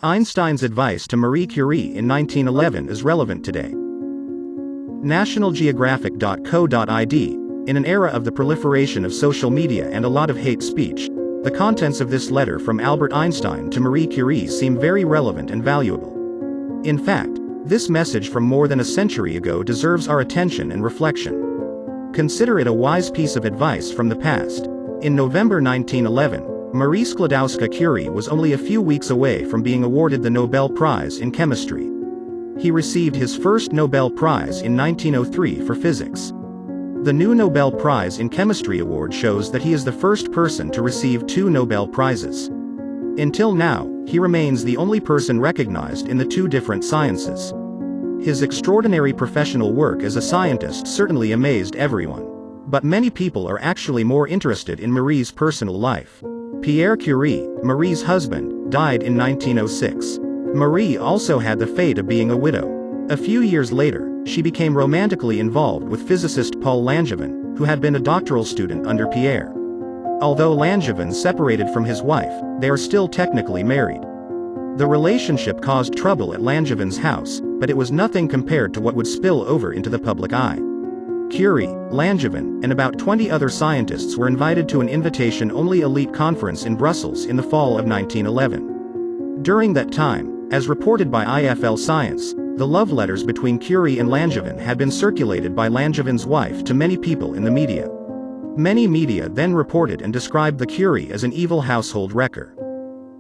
Einstein's advice to Marie Curie in 1911 is relevant today. NationalGeographic.co.id. In an era of the proliferation of social media and a lot of hate speech, the contents of this letter from Albert Einstein to Marie Curie seem very relevant and valuable. In fact, this message from more than a century ago deserves our attention and reflection. Consider it a wise piece of advice from the past. In November 1911, Marie Skłodowska-Curie was only a few weeks away from being awarded the Nobel Prize in chemistry. He received his first Nobel Prize in 1903 for physics. The new Nobel Prize in Chemistry award shows that he is the first person to receive 2 Nobel Prizes. Until now, he remains the only person recognized in the 2 different sciences. His extraordinary professional work as a scientist certainly amazed everyone. But many people are actually more interested in Marie's personal life. Pierre Curie, Marie's husband, died in 1906. Marie also had the fate of being a widow. A few years later, she became romantically involved with physicist Paul Langevin, who had been a doctoral student under Pierre. Although Langevin separated from his wife, they are still technically married. The relationship caused trouble at Langevin's house, but it was nothing compared to what would spill over into the public eye. Curie, Langevin, and about 20 other scientists were invited to an invitation-only elite conference in Brussels in the fall of 1911. During that time, as reported by IFL Science, the love letters between Curie and Langevin had been circulated by Langevin's wife to many people in the media. Many media then reported and described the Curie as an evil household wrecker.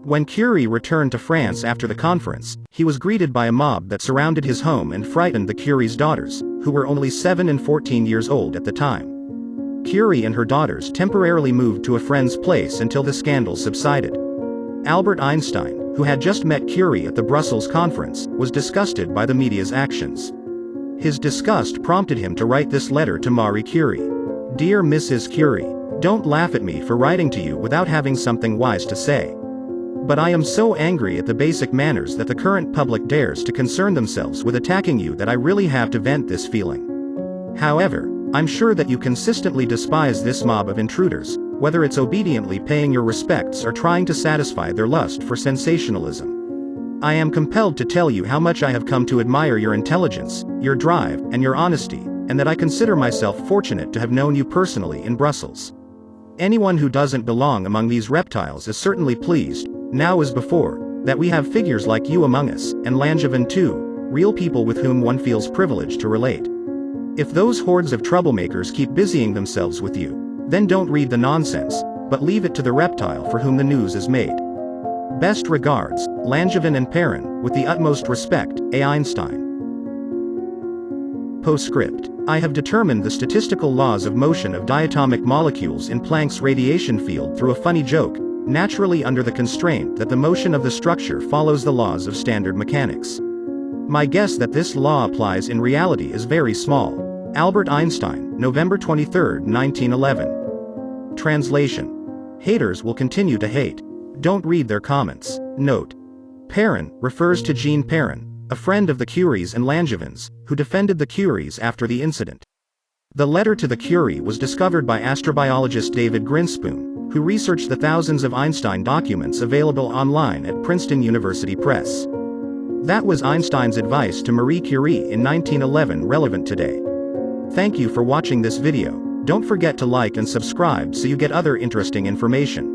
When Curie returned to France after the conference, he was greeted by a mob that surrounded his home and frightened the Curie's daughters, who were only 7 and 14 years old at the time. Curie and her daughters temporarily moved to a friend's place until the scandal subsided. Albert Einstein, who had just met Curie at the Brussels conference, was disgusted by the media's actions. His disgust prompted him to write this letter to Marie Curie. Dear Mrs. Curie, don't laugh at me for writing to you without having something wise to say. But I am so angry at the basic manners that the current public dares to concern themselves with attacking you that I really have to vent this feeling. However, I'm sure that you consistently despise this mob of intruders, whether it's obediently paying your respects or trying to satisfy their lust for sensationalism. I am compelled to tell you how much I have come to admire your intelligence, your drive, and your honesty, and that I consider myself fortunate to have known you personally in Brussels. Anyone who doesn't belong among these reptiles is certainly pleased, now as before, that we have figures like you among us, and Langevin too, real people with whom one feels privileged to relate. If those hordes of troublemakers keep busying themselves with you, then don't read the nonsense, but leave it to the reptile for whom the news is made. Best regards, Langevin and Perrin, with the utmost respect, A. Einstein. Postscript. I have determined the statistical laws of motion of diatomic molecules in Planck's radiation field through a funny joke, naturally under the constraint that the motion of the structure follows the laws of standard mechanics. My guess that this law applies in reality is very small. Albert Einstein, November 23, 1911. Translation. Haters will continue to hate. Don't read their comments. Note. Perrin refers to Jean Perrin, a friend of the Curies and Langevins, who defended the Curies after the incident. The letter to the Curie was discovered by astrobiologist David Grinspoon, who researched the thousands of Einstein documents available online at Princeton University Press. That was Einstein's advice to Marie Curie in 1911 relevant today. Thank you for watching this video. Don't forget to like and subscribe so you get other interesting information.